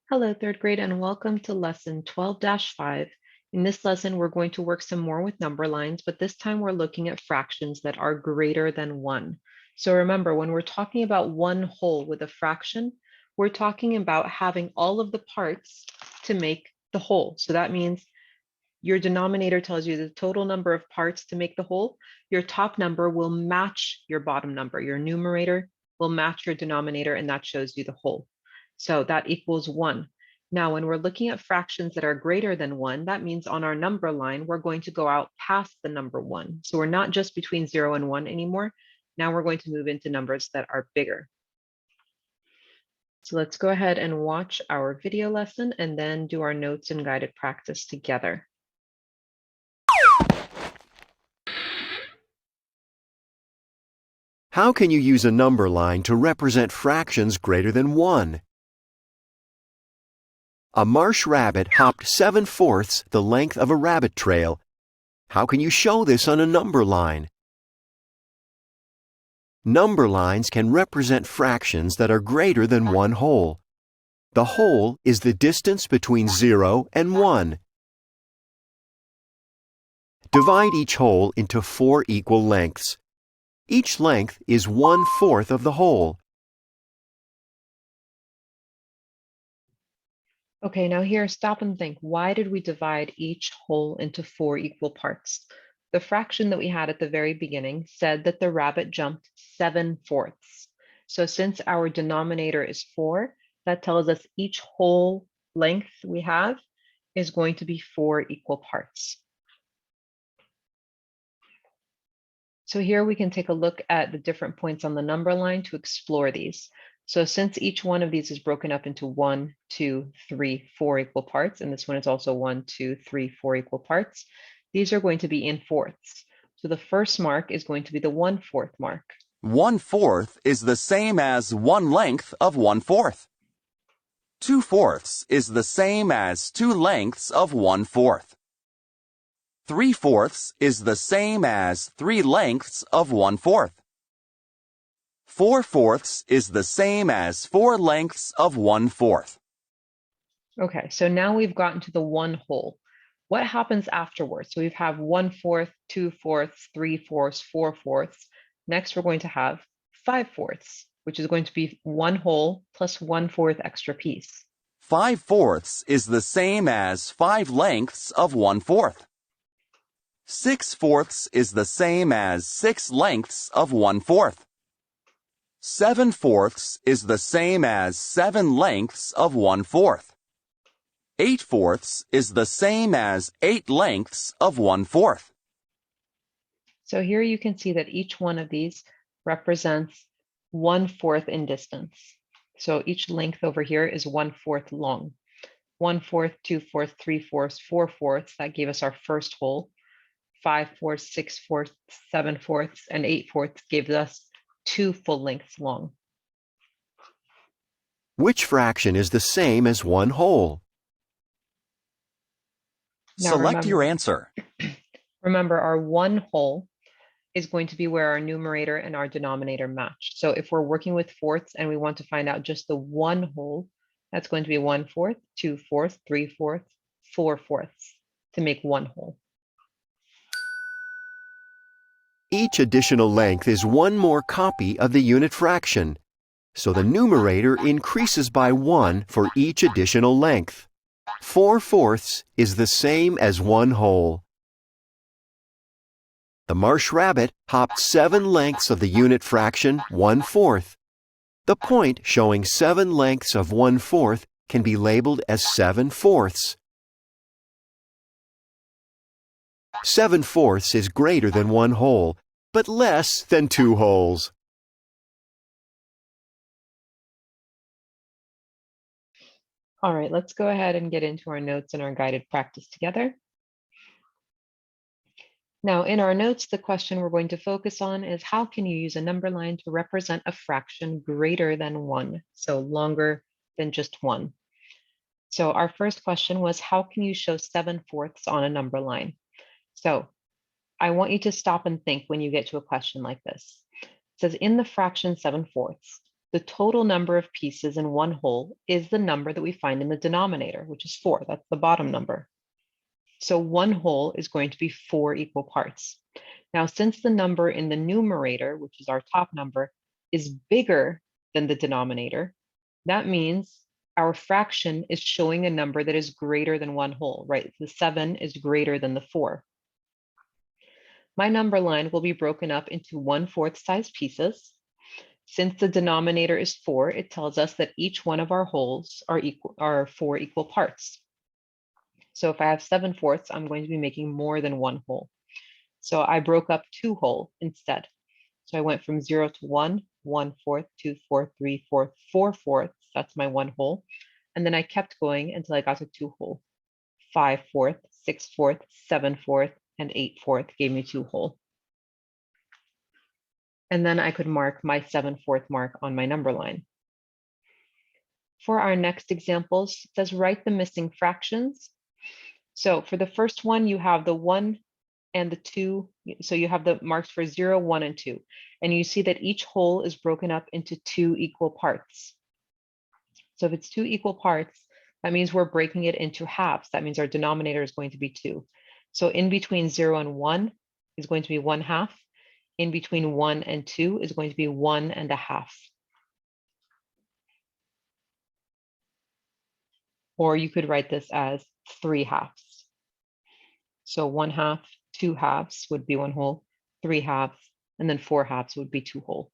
Hello, third grade, and welcome to lesson 12-5. In this lesson, we're going to work some more with number lines, but this time we're looking at fractions that are greater than 1. So remember, when we're talking about one whole with a fraction, we're talking about having all of the parts to make the whole. So that means your denominator tells you the total number of parts to make the whole. Your top number will match your bottom number. Your numerator will match your denominator, and that shows you the whole. So that equals 1. Now, when we're looking at fractions that are greater than 1, that means on our number line, we're going to go out past the number 1. So we're not just between 0 and 1 anymore. Now we're going to move into numbers that are bigger. So let's go ahead and watch our video lesson and then do our notes and guided practice together. How can you use a number line to represent fractions greater than 1? A marsh rabbit hopped 7/4 the length of a rabbit trail. How can you show this on a number line? Number lines can represent fractions that are greater than one whole. The whole is the distance between 0 and 1. Divide each whole into 4 equal lengths. Each length is 1/4 of the whole. Okay, now here, stop and think. Why did we divide each whole into 4 equal parts? The fraction that we had at the very beginning said that the rabbit jumped 7/4. So since our denominator is 4, that tells us each whole length we have is going to be 4 equal parts. So here we can take a look at the different points on the number line to explore these. So since each one of these is broken up into 1, 2, 3, 4 equal parts, and this one is also 1, 2, 3, 4 equal parts, these are going to be in fourths. So the first mark is going to be the 1/4 mark. 1/4 is the same as 1 length of 1/4. 2/4 is the same as 2 lengths of 1/4. 3/4 is the same as 3 lengths of 1/4. 4/4 is the same as 4 lengths of 1/4. Okay, so now we've gotten to the one whole. What happens afterwards? So we have 1/4, 2/4, 3/4, 4/4. Next, we're going to have 5/4, which is going to be one whole plus 1/4 extra piece. 5/4 is the same as 5 lengths of 1/4. 6/4 is the same as 6 lengths of 1/4. 7/4 is the same as 7 lengths of 1/4. 8/4 is the same as 8 lengths of 1/4. So here you can see that each one of these represents 1/4 in distance. So each length over here is 1/4 long. 1/4, 2/4, 3/4, 4/4, that gave us our first whole. 5/4, 6/4, 7/4, and 8/4 gave us 2 full lengths long. Which fraction is the same as one whole? Now Select your answer. remember, our one whole is going to be where our numerator and our denominator match. So if we're working with fourths and we want to find out just the one whole, that's going to be 1/4, 2/4, 3/4, 4/4 to make one whole. Each additional length is one more copy of the unit fraction, so the numerator increases by 1 for each additional length. 4/4 is the same as one whole. The marsh rabbit hopped 7 lengths of the unit fraction 1/4. The point showing 7 lengths of 1/4 can be labeled as 7/4. 7/4 is greater than one whole, but less than 2 wholes. All right, let's go ahead and get into our notes and our guided practice together. Now, in our notes, the question we're going to focus on is how can you use a number line to represent a fraction greater than 1, so longer than just 1? So our first question was, how can you show 7/4 on a number line? So I want you to stop and think when you get to a question like this. It says in the fraction 7/4, the total number of pieces in one whole is the number that we find in the denominator, which is 4. That's the bottom number. So one whole is going to be 4 equal parts. Now, since the number in the numerator, which is our top number, is bigger than the denominator, that means our fraction is showing a number that is greater than one whole, right? The 7 is greater than the 4. My number line will be broken up into 1/4 size pieces. Since the denominator is 4, it tells us that each one of our wholes are 4 equal parts. So if I have 7/4, I'm going to be making more than one whole. So I broke up 2 whole instead. So I went from 0 to 1, 1/4, 2/4, 3/4, 4/4. That's my one whole. And then I kept going until I got to 2 whole. 5/4, 6/4, 7/4, and 8/4 gave me 2 whole. And then I could mark my 7/4 mark on my number line. For our next examples, it says write the missing fractions. So for the first one, you have the 1 and the 2. So you have the marks for 0, 1, and 2. And you see that each whole is broken up into 2 equal parts. So if it's 2 equal parts, that means we're breaking it into halves. That means our denominator is going to be 2. So in between 0 and 1 is going to be 1/2. In between 1 and 2 is going to be 1.5. Or you could write this as 3/2. So 1/2, 2/2 would be 1 whole, 3/2, and then 4/2 would be 2 whole.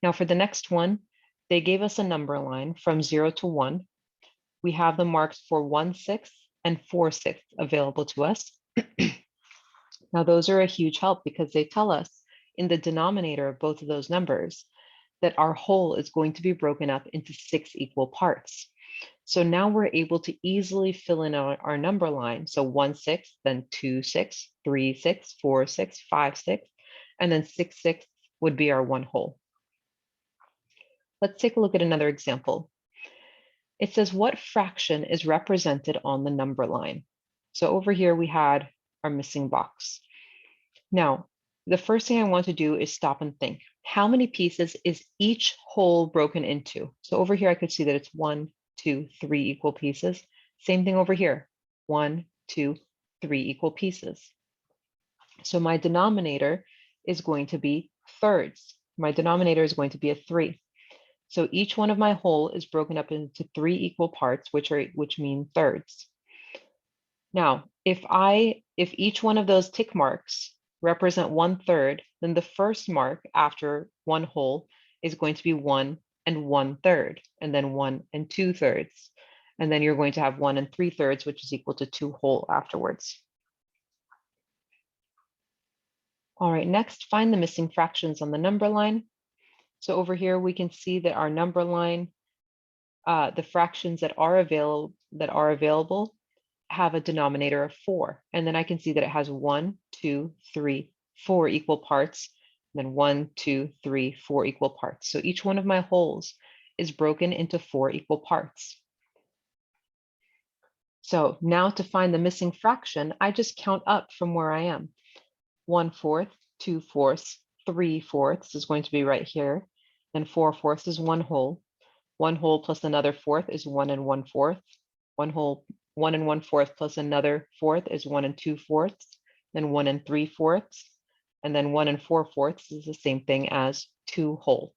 Now for the next one, they gave us a number line from 0 to 1. We have the marks for 1/6 and 4/6 available to us. Now those are a huge help because they tell us in the denominator of both of those numbers that our whole is going to be broken up into 6 equal parts. So now we're able to easily fill in our number line. So 1/6, then 2/6, 3/6, 4/6, 5/6, and then 6/6 would be our one whole. Let's take a look at another example. It says, what fraction is represented on the number line? So over here we had our missing box. Now, the first thing I want to do is stop and think. How many pieces is each whole broken into? So over here I could see that it's 1, 2, 3 equal pieces. Same thing over here, 1, 2, 3 equal pieces. So my denominator is going to be thirds. My denominator is going to be a 3. So each one of my whole is broken up into 3 equal parts, which mean thirds. Now, if each one of those tick marks represent 1/3, then the first mark after one whole is going to be 1 and 1/3, and then 1 and 2/3. And then you're going to have 1 and 3/3, which is equal to 2 whole afterwards. All right, next, find the missing fractions on the number line. So over here, we can see that our number line, the fractions that are available have a denominator of 4. And then I can see that it has 1, 2, 3, 4 equal parts, and then 1, 2, 3, 4 equal parts. So each one of my wholes is broken into 4 equal parts. So now to find the missing fraction, I just count up from where I am. 1/4, 2/4, 3/4 is going to be right here. And 4/4 is 1 whole. 1 whole plus another fourth is 1 and 1/4. 1 whole, 1 and 1/4 plus another fourth is 1 and 2/4. Then 1 and 3/4. And then 1 and 4/4 is the same thing as 2 whole.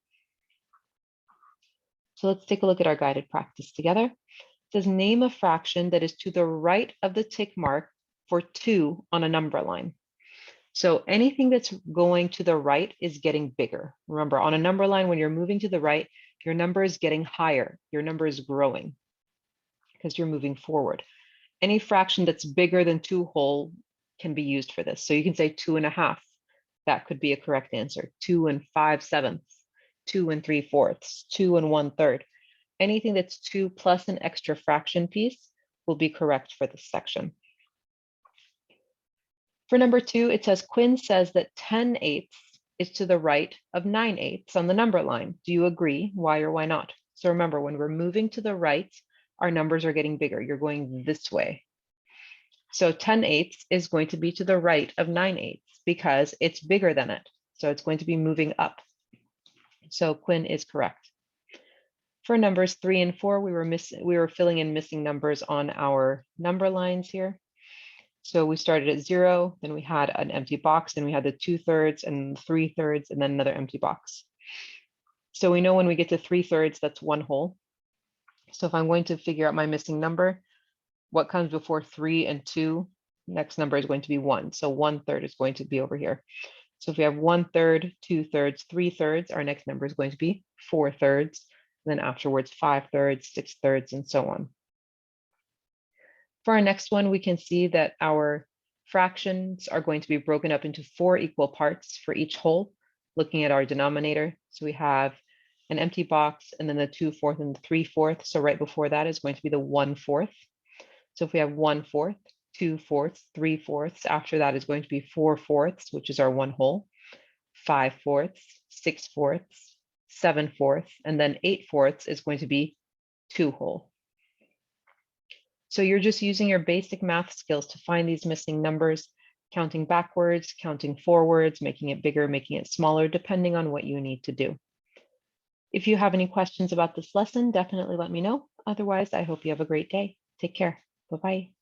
So let's take a look at our guided practice together. It says name a fraction that is to the right of the tick mark for 2 on a number line. So anything that's going to the right is getting bigger. Remember, on a number line, when you're moving to the right, your number is getting higher. Your number is growing because you're moving forward. Any fraction that's bigger than 2 whole can be used for this. So you can say 2.5. That could be a correct answer. 2 and 5/7, 2 and 3/4, 2 and 1/3. Anything that's 2 plus an extra fraction piece will be correct for this section. For number 2, it says Quinn says that 10/8 is to the right of 9/8 on the number line. Do you agree? Why or why not? So remember, when we're moving to the right, our numbers are getting bigger. You're going this way. So 10/8 is going to be to the right of 9/8 because it's bigger than it. So it's going to be moving up. So Quinn is correct. For numbers 3 and 4, we were filling in missing numbers on our number lines here. So we started at 0, then we had an empty box, then we had the 2/3 and 3/3, and then another empty box. So we know when we get to 3/3, that's 1 whole. So if I'm going to figure out my missing number, what comes before 3 and 2? Next number is going to be 1. So 1/3 is going to be over here. So if we have 1/3, 2/3, 3/3, our next number is going to be 4/3. Then afterwards, 5/3, 6/3, and so on. For our next one, we can see that our fractions are going to be broken up into 4 equal parts for each whole, looking at our denominator. So we have an empty box and then the 2/4 and the 3/4. So right before that is going to be the 1/4. So if we have 1/4, 2/4, 3/4, after that is going to be 4/4, which is our 1 whole, 5/4, 6/4, 7/4, and then 8/4 is going to be 2 whole. So you're just using your basic math skills to find these missing numbers, counting backwards, counting forwards, making it bigger, making it smaller, depending on what you need to do. If you have any questions about this lesson, definitely let me know. Otherwise, I hope you have a great day. Take care. Bye-bye.